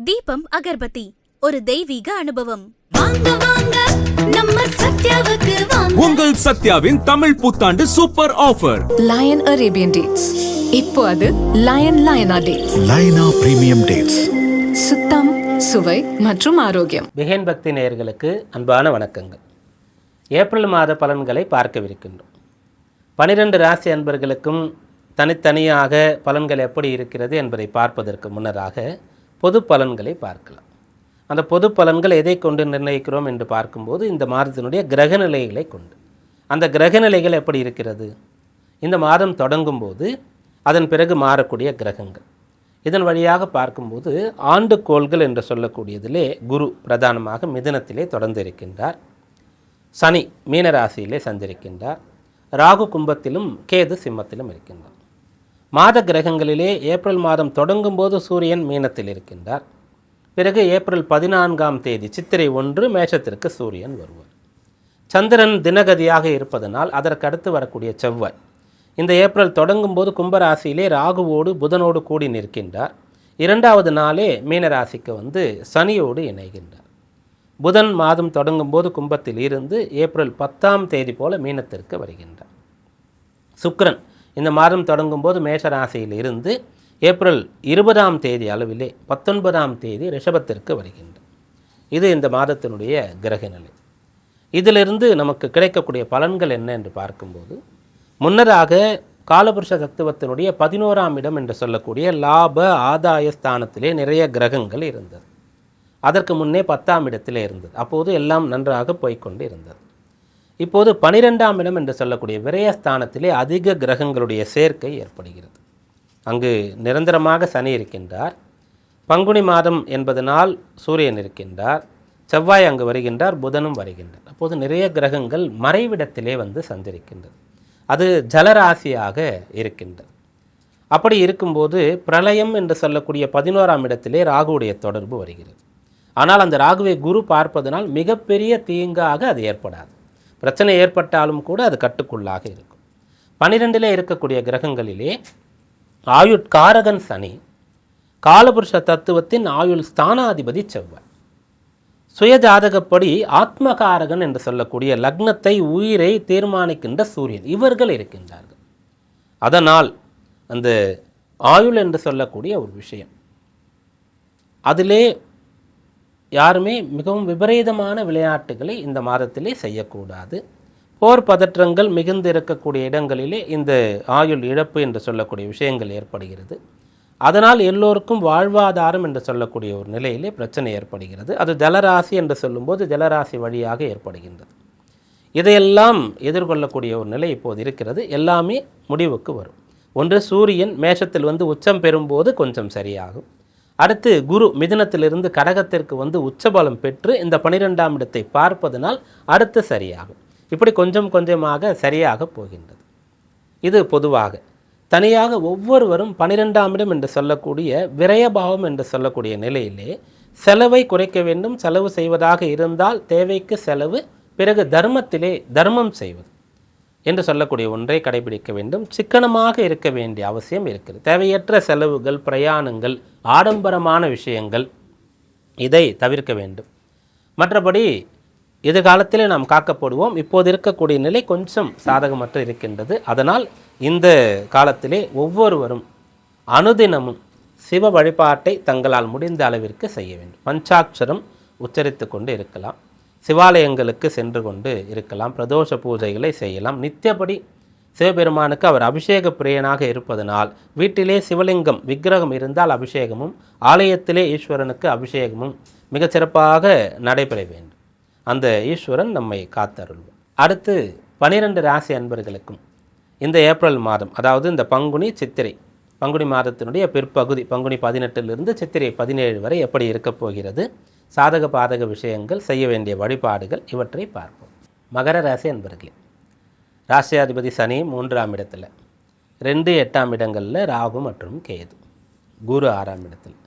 தீபம் அகர்பத்தி ஒரு தெய்வீக அனுபவம். வாங்க வாங்க நம்ம சத்யாவுக்கு வாங்க. உங்கள் சத்யாவின் தமிழ் புத்தாண்டு super offer lion Arabian dates. இப்போ அது லயனா டேட்ஸ். லயனா பிரீமியம் டேட்ஸ். சுத்தம், சுவை மற்றும் ஆரோக்கியம். பிகேன் பக்தி நேயர்களுக்கு அன்பான வணக்கங்கள். ஏப்ரல் மாத பலன்களை பார்க்கவிருக்கின்றோம். 12 ராசி அன்பர்களுக்கும் தனித்தனியாக பலன்கள் எப்படி இருக்கிறது என்பதை பார்ப்பதற்கு முன்னதாக பொது பலன்களை பார்க்கலாம். அந்த பொது பலன்கள் எதை கொண்டு நிர்ணயிக்கிறோம் என்று பார்க்கும்போது இந்த மாதத்தினுடைய கிரக நிலைகளை கொண்டு. அந்த கிரக நிலைகள் எப்படி இருக்கிறது, இந்த மாதம் தொடங்கும் போது அதன் பிறகு மாறக்கூடிய கிரகங்கள், இதன் வழியாக பார்க்கும்போது ஆண்டுகோள்கள் என்று சொல்லக்கூடியதிலே குரு பிரதானமாக மிதுனத்திலே தொடர்ந்து இருக்கின்றார். சனி மீனராசியிலே சஞ்சரிக்கின்றார். ராகு கும்பத்திலும் கேது சிம்மத்திலும் இருக்கின்றார். மாத கிரகங்களிலே ஏப்ரல் மாதம் தொடங்கும் போது சூரியன் மீனத்தில் இருக்கின்றார். பிறகு ஏப்ரல் 14ஆம் தேதி சித்திரை 1 மேஷத்திற்கு சூரியன் வருவார். சந்திரன் தினகதியாக இருப்பதனால் அதற்கு அடுத்து வரக்கூடிய செவ்வாய் இந்த ஏப்ரல் தொடங்கும் போது கும்பராசியிலே ராகுவோடு புதனோடு கூடி நிற்கின்றார். 2வது நாளே மீனராசிக்கு சனியோடு இணைகின்றார். புதன் மாதம் தொடங்கும் போது கும்பத்தில் இருந்து ஏப்ரல் 10ஆம் தேதி போல மீனத்திற்கு வருகின்றார். சுக்கிரன் இந்த மாதம் தொடங்கும் போது மேஷராசியில் இருந்து ஏப்ரல் 20ஆம் தேதி அளவிலே 19ஆம் தேதி ரிஷபத்திற்கு வருகின்றார். இது இந்த மாதத்தினுடைய கிரக நிலை. இதிலிருந்து நமக்கு கிடைக்கக்கூடிய பலன்கள் என்ன என்று பார்க்கும்போது, முன்னதாக காலபுருஷ தத்துவத்தினுடைய 11ஆம் இடம் என்று சொல்லக்கூடிய லாப ஆதாய ஸ்தானத்திலே நிறைய கிரகங்கள் இருந்தது. அதற்கு முன்னே 10ஆம் இடத்திலே இருந்தது. அப்போது எல்லாம் நன்றாக போய்கொண்டு இருந்தது. இப்போது 12ஆம் இடம் என்று சொல்லக்கூடிய விரயஸ்தானத்திலே அதிக கிரகங்களுடைய சேர்க்கை ஏற்படுகிறது. அங்கு நிரந்தரமாக சனி இருக்கின்றார். பங்குனி மாதம் என்பதனால் சூரியன் இருக்கின்றார். செவ்வாய் அங்கு வருகின்றார், புதனும் வருகின்றார். அப்போது நிறைய கிரகங்கள் மறைவிடத்திலே சஞ்சரிக்கின்றது. அது ஜலராசியாக இருக்கின்றது. அப்படி இருக்கும்போது பிரளயம் என்று சொல்லக்கூடிய 11ஆம் இடத்திலே ராகுவுடைய தொடர்பு வருகிறது. ஆனால் அந்த ராகுவை குரு பார்ப்பதனால் மிகப்பெரிய தீங்காக அது ஏற்படாது. பிரச்சனை ஏற்பட்டாலும் கூட அது கட்டுக்குள்ளாக இருக்கும். 12லே இருக்கக்கூடிய கிரகங்களிலே ஆயுட்காரகன் சனி, காலபுருஷ தத்துவத்தின் ஆயுள் ஸ்தானாதிபதி செவ்வாய், சுயஜாதகப்படி ஆத்மகாரகன் என்று சொல்லக்கூடிய லக்னத்தை உயிரை தீர்மானிக்கின்ற சூரியன், இவர்கள் இருக்கின்றார்கள். அதனால் அந்த ஆயுள் என்று சொல்லக்கூடிய ஒரு விஷயம், அதிலே யாருமே மிகவும் விபரீதமான விளையாட்டுகளை இந்த மாதத்திலே செய்யக்கூடாது. போர் பதற்றங்கள் மிகுந்து இருக்கக்கூடிய இடங்களிலே இந்த ஆயுள் இழப்பு என்று சொல்லக்கூடிய விஷயங்கள் ஏற்படுகிறது. அதனால் எல்லோருக்கும் வாழ்வாதாரம் என்று சொல்லக்கூடிய ஒரு நிலையிலே பிரச்சனை ஏற்படுகிறது. அது ஜலராசி என்று சொல்லும்போது ஜலராசி வழியாக ஏற்படுகின்றது. இதையெல்லாம் எதிர்கொள்ளக்கூடிய ஒரு நிலை இப்போது இருக்கிறது. எல்லாமே முடிவுக்கு வரும். ஒன்று, சூரியன் மேஷத்தில் உச்சம் பெறும்போது கொஞ்சம் சரியாகும். அடுத்து குரு மிதுனத்திலிருந்து கடகத்திற்கு உச்சபலம் பெற்று இந்த 12ஆம் இடத்தை பார்ப்பதனால் அடுத்து சரியாகும். இப்படி கொஞ்சம் கொஞ்சமாக சரியாக போகின்றது. இது பொதுவாக. தனியாக ஒவ்வொருவரும் 12ஆம் இடம் என்று சொல்லக்கூடிய விரயபாவம் என்று சொல்லக்கூடிய நிலையிலே செலவை குறைக்க வேண்டும். செலவு செய்வதாக இருந்தால் தேவைக்கு செலவு, பிறகு தர்மத்திலே தர்மம் செய்வது என்று சொல்லக்கூடிய ஒன்றை கடைபிடிக்க வேண்டும். சிக்கனமாக இருக்க வேண்டிய அவசியம் இருக்கிறது. தேவையற்ற செலவுகள், பிரயாணங்கள், ஆடம்பரமான விஷயங்கள், இதை தவிர்க்க வேண்டும். மற்றபடி எதிர்காலத்திலே நாம் காக்கப்படுவோம். இப்போது இருக்கக்கூடிய நிலை கொஞ்சம் சாதகமற்று இருக்கின்றது. அதனால் இந்த காலத்திலே ஒவ்வொருவரும் அனுதினமும் சிவ வழிபாட்டை தங்களால் முடிந்த அளவிற்கு செய்ய வேண்டும். பஞ்சாட்சரம் உச்சரித்து கொண்டு இருக்கலாம். சிவாலயங்களுக்கு சென்று கொண்டு இருக்கலாம். பிரதோஷ பூஜைகளை செய்யலாம். நித்தியப்படி சிவபெருமானுக்கு அவர் அபிஷேக பிரியனாக இருப்பதனால் வீட்டிலே சிவலிங்கம் விக்கிரகம் இருந்தால் அபிஷேகமும், ஆலயத்திலே ஈஸ்வரனுக்கு அபிஷேகமும் மிகச்சிறப்பாக நடைபெற வேண்டும். அந்த ஈஸ்வரன் நம்மை காத்தருள்வார். அடுத்து 12 ராசி அன்பர்களுக்கும் இந்த ஏப்ரல் மாதம், அதாவது இந்த பங்குனி சித்திரை, பங்குனி மாதத்தினுடைய பிற்பகுதி பங்குனி 18லிருந்து சித்திரை 17 வரை எப்படி இருக்கப் போகிறது, சாதக பாதக விஷயங்கள், செய்ய வேண்டிய வழிபாடுகள், இவற்றை பார்ப்போம். மகர ராசி அன்பர்களே, ராசியாதிபதி சனி 3ஆம் இடத்துல, 2, 8ஆம் இடங்களில் ராகு மற்றும் கேது, குரு 6ஆம் இடத்தில்.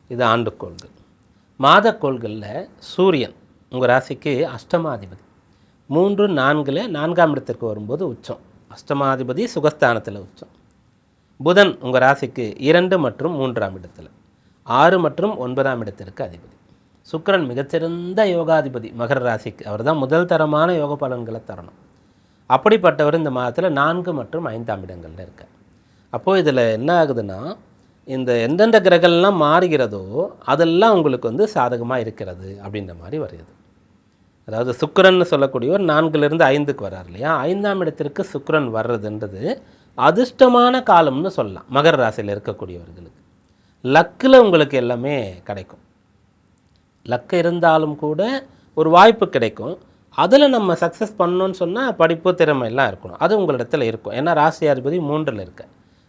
இது ஆண்டுக்கோள்கள். மாதக்கோள்களில் சூரியன் உங்கள் ராசிக்கு அஷ்டமாதிபதி, 3, 4ல் 4ஆம் இடத்திற்கு வரும்போது உச்சம். அஷ்டமாதிபதி சுகஸ்தானத்தில் உச்சம். புதன் உங்கள் ராசிக்கு 2 மற்றும் 3ஆம் இடத்துல. 6 மற்றும் 9ஆம் இடத்திற்கு அதிபதி. சுக்கிரன் மிகச்சிறந்த யோகாதிபதி மகர ராசிக்கு. அவர் தான் முதல் தரமான யோக பலன்களை தரணும். அப்படிப்பட்டவர் இந்த மாதத்தில் 4 மற்றும் 5ஆம் இடங்களில் இருக்கார். அப்போது இதில் என்ன ஆகுதுன்னா, இந்த எந்தெந்த கிரகம்லாம் மாறுகிறதோ அதெல்லாம் உங்களுக்கு வந்து சாதகமாக இருக்கிறது அப்படின்ற மாதிரி வருது. அதாவது சுக்கிரன்னு சொல்லக்கூடியவர் 4லிருந்து 5க்கு வர்றார் இல்லையா, 5ஆம் இடத்திற்கு சுக்கிரன் வர்றதுன்றது அதிர்ஷ்டமான காலம்னு சொல்லலாம். மகர ராசியில் இருக்கக்கூடியவர்களுக்கு லக்கில் உங்களுக்கு எல்லாமே கிடைக்கும். லக்கு இருந்தாலும் கூட ஒரு வாய்ப்பு கிடைக்கும். அதில் நம்ம சக்ஸஸ் பண்ணணும்னு சொன்னால் படிப்பு திறமை எல்லாம் இருக்கணும். அது உங்களிடத்தில் இருக்கும். ஏன்னா ராசியாதிபதி 3ல் இருக்க,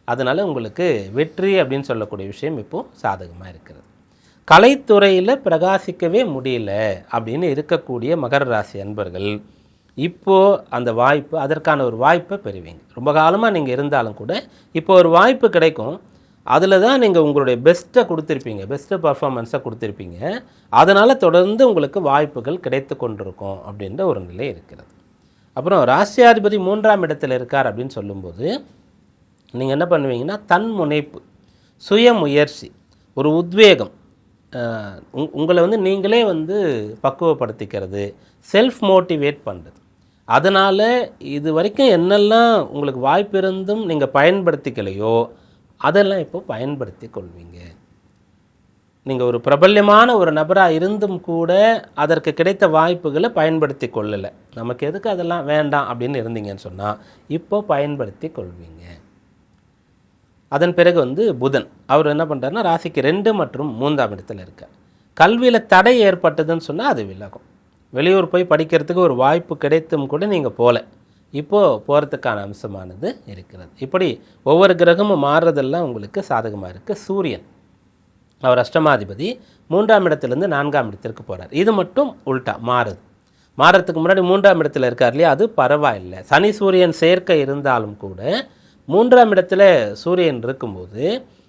அதனால் உங்களுக்கு வெற்றி அப்படின்னு சொல்லக்கூடிய விஷயம் இப்போது சாதகமாக இருக்கிறது. கலைத்துறையில் பிரகாசிக்கவே முடியல அப்படின்னு இருக்கக்கூடிய மகர ராசி அன்பர்கள் இப்போது அந்த வாய்ப்பு, அதற்கான ஒரு வாய்ப்பை பெறுவீங்க. ரொம்ப காலமாக நீங்கள் இருந்தாலும் கூட இப்போ ஒரு வாய்ப்பு கிடைக்கும். அதில் தான் நீங்கள் உங்களுடைய பெஸ்ட்டை கொடுத்துருப்பீங்க, பெஸ்ட்டு பர்ஃபார்மன்ஸை கொடுத்துருப்பீங்க. அதனால் தொடர்ந்து உங்களுக்கு வாய்ப்புகள் கிடைத்து கொண்டிருக்கும் அப்படின்ற ஒரு நிலை இருக்கிறது. அப்புறம் ராசியாதிபதி 3ஆம் இடத்தில் இருக்கார் அப்படின்னு சொல்லும்போது நீங்கள் என்ன பண்ணுவீங்கன்னா, தன் முனைப்பு, சுய முயற்சி, ஒரு உத்வேகம், உங்களை வந்து நீங்களே வந்து பக்குவப்படுத்திக்கிறது, செல்ஃப் மோட்டிவேட் பண்ணுறது. அதனால் இது வரைக்கும் என்னெல்லாம் உங்களுக்கு வாய்ப்பு இருந்தும் நீங்கள் பயன்படுத்திக்கலையோ அதெல்லாம் இப்போ பயன்படுத்தி கொள்வீங்க. நீங்கள் ஒரு பிரபல்யமான ஒரு நபராக இருந்தும் கூட அதற்கு கிடைத்த வாய்ப்புகளை பயன்படுத்தி கொள்ளலை, நமக்கு எதுக்கு அதெல்லாம் வேண்டாம் அப்படின்னு இருந்தீங்கன்னு சொன்னால் இப்போ பயன்படுத்தி கொள்வீங்க. அதன் பிறகு வந்து புதன் அவர் என்ன பண்ணுறாருன்னா, ராசிக்கு 2 மற்றும் 3ஆம் இடத்தில் இருக்கார். கல்வியில் தடை ஏற்பட்டதுன்னு சொன்னால் அது விலகும். வெளியூர் போய் படிக்கிறதுக்கு ஒரு வாய்ப்பு கிடைத்தும் கூட நீங்கள் போகல, இப்போது போகிறதுக்கான அம்சமானது இருக்கிறது. இப்படி ஒவ்வொரு கிரகமும் மாறுறதெல்லாம் உங்களுக்கு சாதகமாக இருக்குது. சூரியன் அவர் அஷ்டமாதிபதி 3ஆம் இடத்துலேருந்து 4ஆம் இடத்திற்கு போகிறார். இது மட்டும் உல்ட்டா மாறுது. மாறுறதுக்கு முன்னாடி 3ஆம் இடத்துல இருக்கார் இல்லையா, அது பரவாயில்லை. சனி சூரியன் சேர்க்கை இருந்தாலும் கூட 3ஆம் இடத்துல சூரியன் இருக்கும்போது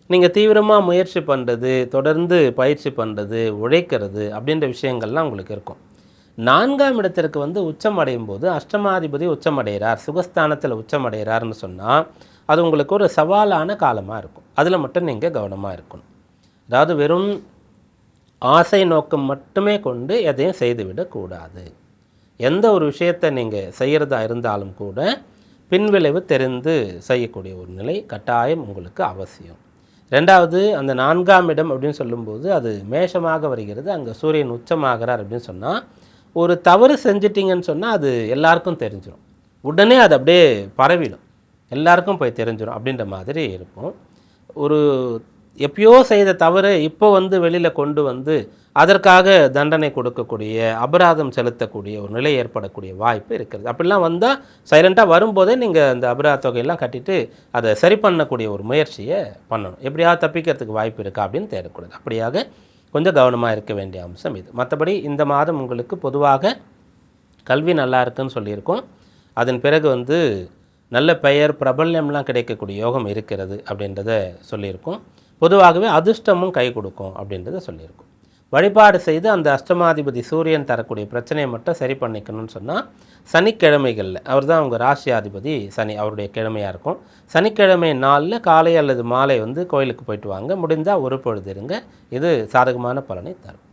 நீங்கள் தீவிரமாக முயற்சி பண்ணுறது, தொடர்ந்து பயிற்சி பண்ணுறது, உழைக்கிறது அப்படின்ற விஷயங்கள்லாம் உங்களுக்கு இருக்கும். 4ஆம் இடத்திற்கு வந்து உச்சம் அடையும் போது அஷ்டமாதிபதி உச்சமடைகிறார், சுகஸ்தானத்தில் உச்சமடைகிறார்னு சொன்னால் அது உங்களுக்கு ஒரு சவாலான காலமாக இருக்கும். அதில் மட்டும் நீங்கள் கவனமாக இருக்கணும். அதாவது வெறும் ஆசை நோக்கம் மட்டுமே கொண்டு எதையும் செய்துவிடக்கூடாது. எந்த ஒரு விஷயத்தை நீங்கள் செய்கிறதா இருந்தாலும் கூட பின்விளைவு தெரிந்து செய்யக்கூடிய ஒரு நிலை கட்டாயம் உங்களுக்கு அவசியம். 2வது, அந்த 4ஆம் இடம் அப்படின்னு சொல்லும்போது அது மேஷமாக வருகிறது, அங்கே சூரியன் உச்சமாகிறார் அப்படின்னு சொன்னால் ஒரு தவறு செஞ்சிட்டிங்கன்னு சொன்னால் அது எல்லாருக்கும் தெரிஞ்சிடும், உடனே அது அப்படியே பரவிடும், எல்லாருக்கும் போய் தெரிஞ்சிடும் அப்படின்ற மாதிரி இருக்கும். ஒரு எப்பயோ செய்த தவறு இப்போ வந்து வெளியில் கொண்டு வந்து அதற்காக தண்டனை கொடுக்கக்கூடிய, அபராதம் செலுத்தக்கூடிய ஒரு நிலை ஏற்படக்கூடிய வாய்ப்பு இருக்கிறது. அப்படிலாம் வந்தால் சைலண்ட்டாக வரும்போதே நீங்கள் அந்த அபராத தொகையெல்லாம் கட்டிட்டு அதை சரி பண்ணக்கூடிய ஒரு முயற்சியை பண்ணணும். எப்படியாவது தப்பிக்கிறதுக்கு வாய்ப்பு இருக்கா அப்படின்னு தேடக்கூடாது. அப்படியாக கொஞ்சம் கவனமாக இருக்க வேண்டிய அம்சம் இது. மற்றபடி இந்த மாதம் உங்களுக்கு பொதுவாக கல்வி நல்லா இருக்குன்னு சொல்லியிருக்கோம். அதன் பிறகு வந்து நல்ல பெயர் பிரபல்யம்லாம் கிடைக்கக்கூடிய யோகம் இருக்கிறது அப்படின்றத சொல்லியிருக்கோம். பொதுவாகவே அதிர்ஷ்டமும் கை கொடுக்கும் அப்படின்றத சொல்லியிருக்கோம். வழிபாடு செய்து அந்த அஷ்டமாதிபதி சூரியன் தரக்கூடிய பிரச்சனையை மட்டும் சரி பண்ணிக்கணும்னு சொன்னால் சனிக்கிழமைகளில், அவர் தான் உங்கள் ராசியாதிபதி சனி, அவருடைய கிழமையாக இருக்கும். சனிக்கிழமை நாளில் காலை அல்லது மாலை வந்து கோயிலுக்கு போயிட்டு வாங்க, முடிந்தால் ஒரு பொழுது இருங்க. இது சாதகமான பலனை தரும்.